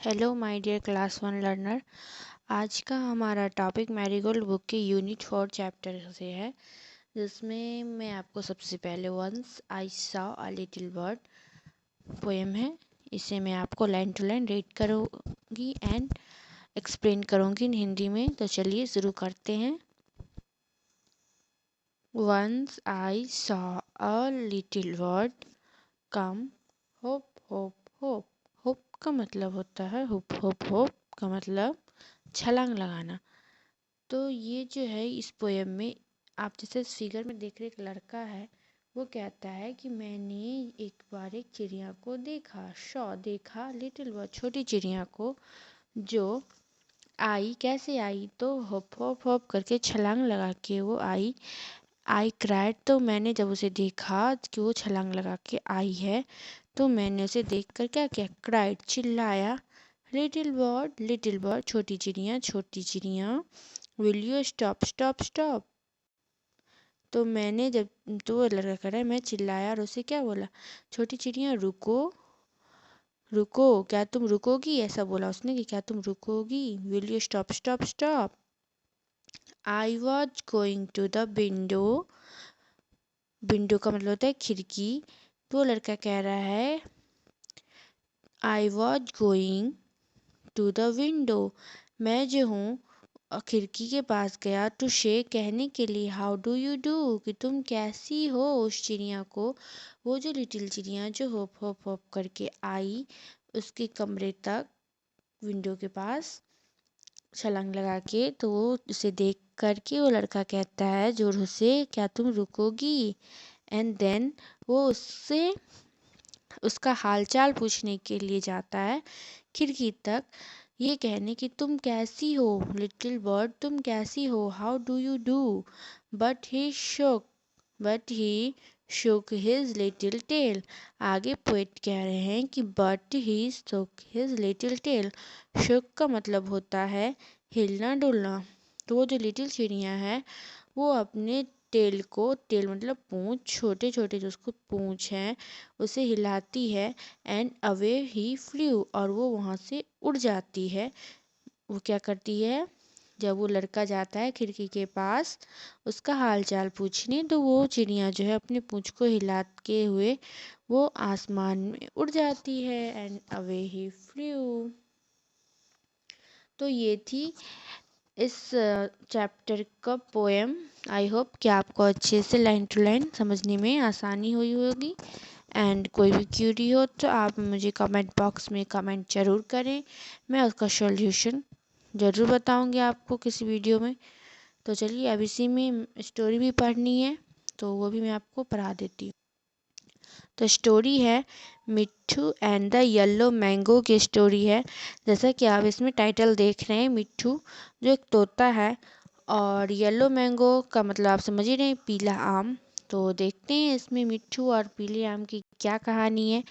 Hello my dear class 1 learner. आज का हमारा टॉपिक मैरीगोल्ड बुक के यूनिट 4 चैप्टर से है, जिसमें मैं आपको सबसे पहले once I saw a little bird poem है। इसे मैं आपको लाइन टू लाइन रीड करूँगी एंड एक्सप्लेन करूँगी इन हिंदी में। तो चलिए शुरू करते हैं। Once I saw a little bird come hop hop hop. Hop का मतलब होता है होप होप होप का मतलब छलांग लगाना। तो ये जो है इस पोएम में आप जैसे इस फिगर में देख रहे एक लड़का है, वो कहता है कि मैंने एक बार एक चिड़िया को देखा। शॉ देखा, लिटिल बर्ड छोटी चिड़िया को, जो आई कैसे आई, तो होप होप होप करके छलांग लगा के वो आई। आई क्राइड, तो मैंने जब उसे देखा कि वो छलांग लगा के आई है, तो मैंने उसे देखकर क्या किया, क्राइड चिल्लाया। लिटिल बर्ड छोटी चिड़िया, will you stop stop stop. तो मैंने जब तो वो लड़का कह रहा है मैं चिल्लाया और उसे क्या बोला, छोटी चिड़िया रुको रुको, क्या तुम रुकोगी, ऐसा बोला उसने कि क्या तुम रुकोगी, will you stop stop stop. I was going to the window, window का मतलब होता है खिड़की। तो लड़का कह रहा है I was going to the window, मैं जो हूँ खिड़की के पास गया, टू शे कहने के लिए, हाउ डू यू डू कि तुम कैसी हो, उस चिड़िया को, वो जो लिटिल चिड़िया जो होप होप होप करके आई उसके कमरे तक, विंडो के पास छलांग लगा के। तो वो उसे देख करके वो लड़का कहता है जोर से, क्या तुम रुकोगी। एंड देन वो उससे उसका हालचाल पूछने के लिए जाता है खिड़की तक, ये कहने कि तुम कैसी हो लिटिल बर्ड, तुम कैसी हो, how do you do. But he shook but he shook his little tail। आगे पोएट कह रहे हैं कि but he shook his little tail। shook का मतलब होता है हिलना डुलना। तो वो जो लिटिल चिड़िया है वो अपने टेल मतलब पूंछ, छोटे छोटे जो उसको पूंछ है उसे हिलाती है। एंड अवे ही फ्लू, और वो वहाँ से उड़ जाती है। वो क्या करती है, जब वो लड़का जाता है खिड़की के पास उसका हाल चाल पूछने, तो वो चिड़िया जो है अपने पूंछ को हिलाते हुए वो आसमान में उड़ जाती है। And away he flu. तो ये थी इस चैप्टर का पोएम। आई होप कि आपको अच्छे से लाइन टू लाइन समझने में आसानी हुई होगी। एंड कोई भी क्यूरी हो तो आप मुझे कमेंट बॉक्स में कमेंट ज़रूर करें, मैं उसका सॉल्यूशन ज़रूर बताऊंगी आपको किसी वीडियो में। तो चलिए अब इसी में स्टोरी भी पढ़नी है, तो वो भी मैं आपको पढ़ा देती हूँ। तो स्टोरी है मिट्ठू एंड द येलो मैंगो की स्टोरी है। जैसा कि आप इसमें टाइटल देख रहे हैं, मिट्ठू जो एक तोता है और येलो मैंगो का मतलब आप समझ ही रहे हैं, पीला आम। तो देखते हैं इसमें मिट्ठू और पीले आम की क्या कहानी है।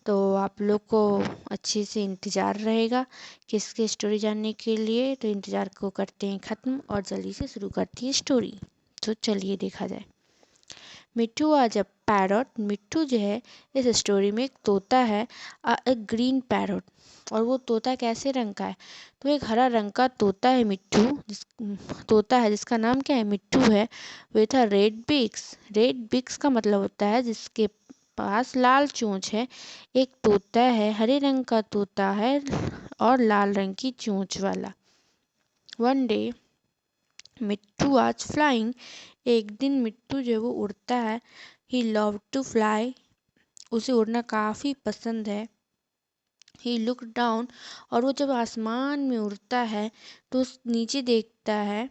तो आप लोग को अच्छे से इंतज़ार रहेगा कि इसकी स्टोरी जानने के लिए। तो इंतज़ार को करते हैं ख़त्म और जल्दी से शुरू करती है स्टोरी। तो चलिए देखा जाए। मिट्ठू आज अ पैरट, मिट्ठू जो है इस स्टोरी में एक तोता है, एक ग्रीन पैरट। और वो तोता कैसे रंग का है, तो एक हरा रंग का तोता है मिट्ठू, तोता है जिसका नाम क्या है, मिट्ठू है। विथ अ रेड बिक्स, रेड बिक्स का मतलब होता है जिसके पास लाल चोंच है। एक तोता है, हरे रंग का तोता है और लाल रंग की चोंच वाला। वन डे मिट्ठू आज फ्लाइंग, एक दिन मिट्टू जो वो उड़ता है। ही लव टू फ्लाई, उसे उड़ना काफ़ी पसंद है। ही लुक डाउन, और वो जब आसमान में उड़ता है तो उस नीचे देखता है,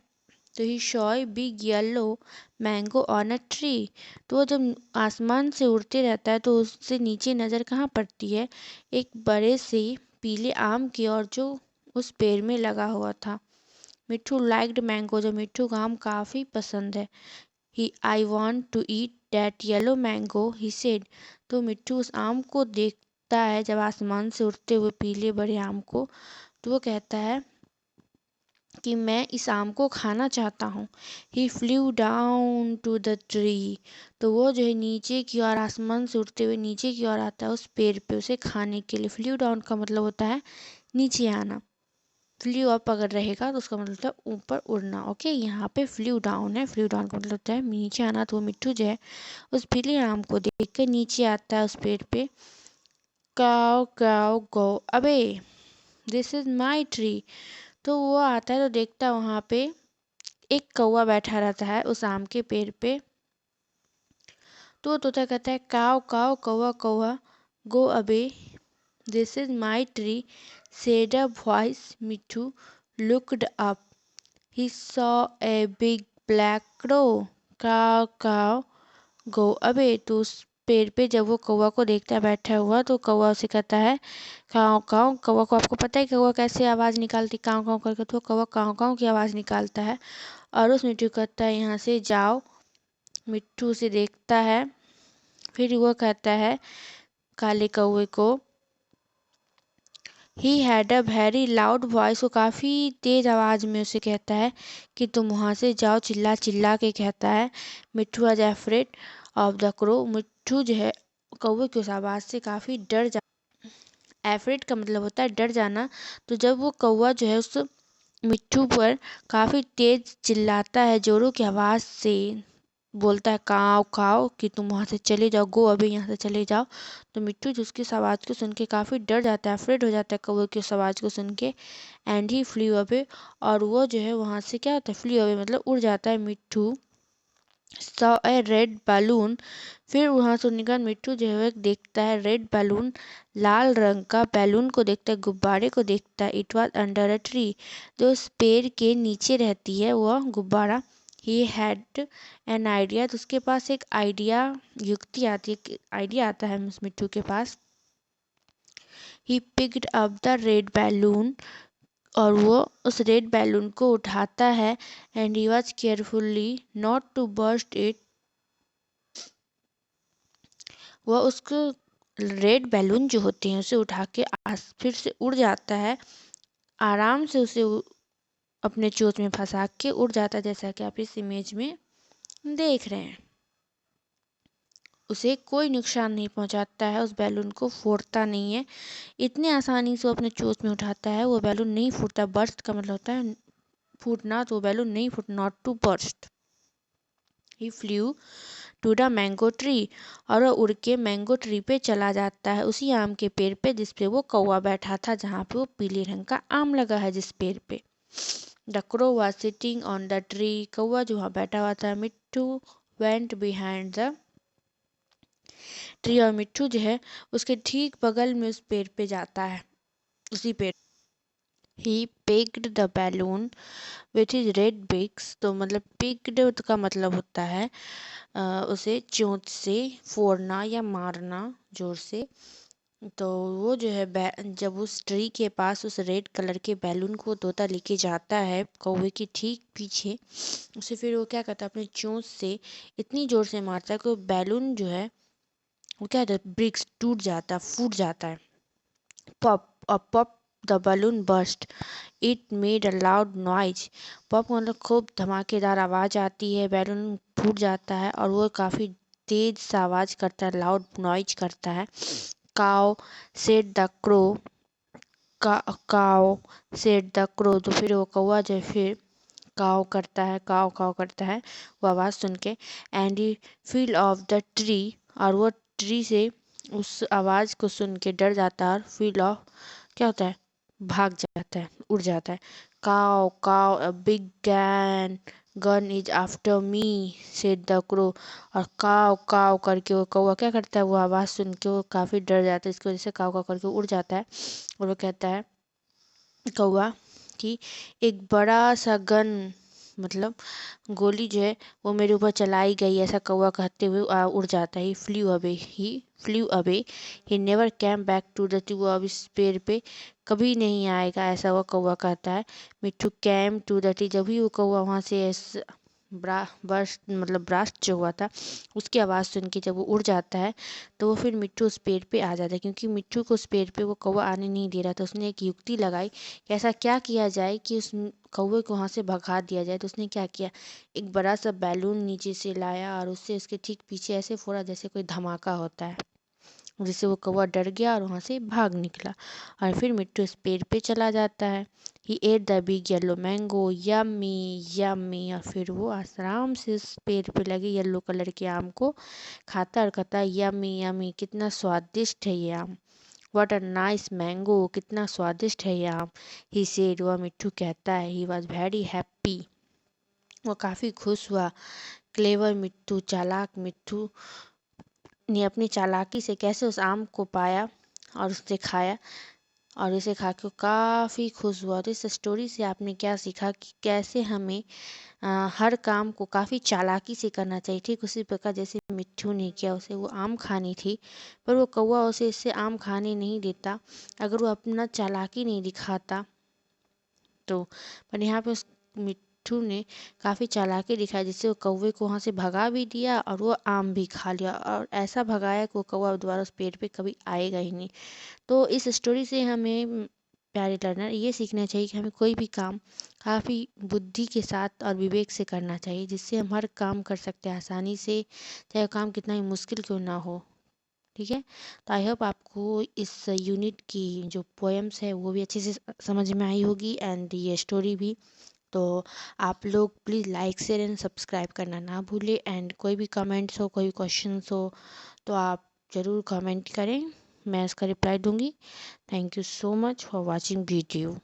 तो he saw a big yellow mango on a tree. तो वो जब आसमान से उड़ते रहता है तो उससे नीचे नज़र कहाँ पड़ती है, एक बड़े से पीले आम की ओर जो उस पेड़ में लगा हुआ था। मिट्ठू लाइक्ड मैंगो, जो मिट्ठू को आम काफ़ी पसंद है। He I want to eat that yellow mango he said. तो मिट्ठू उस आम को देखता है जब आसमान से उड़ते हुए पीले बड़े आम को, तो वो कहता है कि मैं इस आम को खाना चाहता हूँ। He flew down to the tree, तो वो जो है नीचे की ओर आसमान से उड़ते हुए नीचे की ओर आता है उस पेड़ पे उसे खाने के लिए। फ्लू डाउन का मतलब होता है नीचे आना। फ्लू अप अगर रहेगा तो उसका मतलब होता है ऊपर उड़ना। ओके, यहाँ पे फ्लू डाउन है, फ्लू डाउन का मतलब होता है नीचे आना। तो वो मिट्टू जो है उस पीले आम को देख कर नीचे आता है उस पेड़ पे। काव काव गो अबे, दिस इज माई ट्री। तो वो आता है तो देखता है वहाँ पे एक कौवा बैठा रहता है उस आम के पेड़ पे। तो तोता कहता है काव काव कौवा कौवा गो अबे, this is my tree, said a voice. Mittu looked up. He saw a big black crow. Caw, caw, go away. तो उस पेड़ पे जब वो कौवा को देखता है बैठा हुआ तो कौवा उसे कहता है काव काव। कौवा को आपको पता है कौवा कैसे आवाज़ निकालती, काव काव करके, तो कौवा काव काव की आवाज़ निकालता है। और उस मिट्टू कहता है यहाँ से जाओ। मिट्टू उसे देखता है, फिर वो कहता है काले कौवे को, he had a very loud voice, वो काफ़ी तेज़ आवाज़ में उसे कहता है कि तुम वहाँ से जाओ, चिल्ला चिल्ला के कहता है। मिट्ठू was afraid of the crow, मिट्ठू जो है कौवे की उस आवाज़ से काफ़ी डर जा। एफ्रेड का मतलब होता है डर जाना। तो जब वो कौवा जो है उस मिट्ठू पर काफ़ी तेज़ चिल्लाता है, जोरों की आवाज़ से बोलता है काव काव कि तुम वहाँ से चले जाओ, गो अभी यहाँ से चले जाओ। तो मिट्टू जो उसकी इस आवाज़ को सुन के काफ़ी डर जाता है, अफ्रेड हो जाता है कौवे की उस आवाज़ को सुन के। एंड ही फ्लू अवे, और वो जो है वहाँ से क्या होता है, फ्लू अवे मतलब उड़ जाता है। मिट्टू सॉ ए रेड बैलून, फिर वहाँ से उड़ने के बाद मिट्टू जो है देखता है रेड बैलून, लाल रंग का बैलून को देखता है, गुब्बारे को देखता है। It was under a tree, जो उस पेड़ के नीचे रहती है वह गुब्बारा। ही हैड एन आइडिया, तो उसके पास एक आइडिया, युक्ति आती है, आइडिया आता है उस मिट्टू के पास। He picked up the red balloon, और वो उस रेड बैलून को उठाता है। And he was carefully not to burst it, वह उसको रेड बैलून जो होते हैं उसे उठा के फिर से उड़ जाता है, आराम से उसे अपने चोंच में फंसा के उड़ जाता है, जैसा कि आप इस इमेज में देख रहे हैं। उसे कोई नुकसान नहीं पहुंचाता है, उस बैलून को फोड़ता नहीं है, इतनी आसानी से वो अपने चोंच में उठाता है, वो बैलून नहीं फूटता। बर्स्ट का मतलब होता है फूटना, तो बैलून नहीं फूट, not to burst. He flew to the mango tree, और वो उड़ के मैंगो ट्री पे चला जाता है, उसी आम के पेड़ पे जिस पे वो कौवा बैठा था, जहाँ पे वो पीले रंग का आम लगा है जिस पेड़ पे। The crow was sitting on the tree, कौवा जो वहाँ बैठा हुआ था। मिट्टू वेंट बिहाइंड द ट्री, और मिट्टू जो है उसके ठीक बगल में उस पेड़ पे जाता है, उसी पेड़। He pecked the balloon with his red beaks, तो मतलब पिक्ड का मतलब होता है उसे चोंच से फोड़ना या मारना जोर से। तो वो जो है जब उस ट्री के पास उस रेड कलर के बैलून को तोता लेके जाता है कौवे के ठीक पीछे, उसे फिर वो क्या करता है अपने चोंच से इतनी जोर से मारता है कि वो बैलून जो है वो क्या होता है, ब्रिक्स टूट जाता है, फूट जाता है। Pop pop the balloon burst, it made a loud noise, pop मतलब खूब धमाकेदार आवाज़ आती है, बैलून फूट जाता है और वो काफ़ी तेज सा आवाज़ करता है, लाउड नॉइज करता है। काव सेड द क्रो, काव सेड द क्रो, तो फिर वो कौवा जो फिर काव करता है, काव काव करता है वो आवाज़ सुन के। And he feel of the tree, और वो ट्री से उस आवाज़ को सुन के डर जाता है, और फील ऑफ क्या होता है, भाग जाता है, उड़ जाता है। काव काव a big gun, gun is after me said the crow, और काव काव करके वो कौवा क्या करता है, वो आवाज़ सुन के वो काफ़ी डर जाता है, इसकी वजह से काव काव करके उड़ जाता है। और वो कहता है कौवा कि एक बड़ा सा गन मतलब गोली जो है वो मेरे ऊपर चलाई गई, ऐसा कौवा कहते हुए उड़ जाता है। He flew away, he never came back to the tree, वो अब इस पेड़ पे कभी नहीं आएगा, ऐसा वो कौवा कहता है। मिट्टू कैम टू द ट्री, जब भी वो कौवा वहाँ से ब्रास्ट जो हुआ था उसकी आवाज़ सुन के जब वो उड़ जाता है तो वो फिर मिट्टू उस पेड़ पे आ जाता है, क्योंकि मिट्टू को उस पेड़ पे वो कौवा आने नहीं दे रहा था। उसने एक युक्ति लगाई कि ऐसा क्या किया जाए कि उस कौवे को वहाँ से भगा दिया जाए। तो उसने क्या किया, एक बड़ा सा बैलून नीचे से लाया और उससे उसके ठीक पीछे ऐसे फोड़ा जैसे कोई धमाका होता है, जिससे वो कौवा डर गया और वहाँ से भाग निकला। और फिर मिट्टू इस पेड़ पे चला जाता है। He ate the big yellow mango, yummy yummy. और फिर वो आराम से उस पेड़ पे लगे येलो कलर के आम को खाता और कहता है यम्मी यम्मी, कितना स्वादिष्ट है ये आम। व्हाट अ नाइस मैंगो, कितना स्वादिष्ट है ये आम। ही सेड, वह मिट्टू कहता है। ही वॉज वेरी हैप्पी, वो काफ़ी खुश हुआ। क्लेवर मिट्टू, चालाक मिट्टू ने अपनी चालाकी से कैसे उस आम को पाया और उसे खाया, और इसे खा के काफ़ी खुश हुआ। तो इस स्टोरी से आपने क्या सीखा कि कैसे हमें हर काम को काफ़ी चालाकी से करना चाहिए। ठीक उसी प्रकार जैसे मिट्टू ने किया, उसे वो आम खानी थी पर वो कौवा उसे इससे आम खाने नहीं देता अगर वो अपना चालाकी नहीं दिखाता तो। पर यहाँ पे उस मिट्टू ने काफ़ी चालाकी दिखाई, जिससे वो कौवे को वहाँ से भगा भी दिया और वो आम भी खा लिया, और ऐसा भगाया कि वो कौवा दोबारा उस पेड़ पे कभी आएगा ही नहीं। तो इस स्टोरी से हमें प्यारे लर्नर ये सीखना चाहिए कि हमें कोई भी काम काफ़ी बुद्धि के साथ और विवेक से करना चाहिए, जिससे हम हर काम कर सकते हैं आसानी से, चाहे वो काम कितना ही मुश्किल क्यों ना हो। ठीक है, तो आई होप आपको इस यूनिट की जो पोएम्स है वो भी अच्छे से समझ में आई होगी एंड ये स्टोरी भी। तो आप लोग please like share and subscribe करना ना भूलें, एंड कोई भी कमेंट्स हो, कोई क्वेश्चंस हो तो आप ज़रूर कमेंट करें, मैं उसका रिप्लाई दूंगी। Thank you so much for watching video.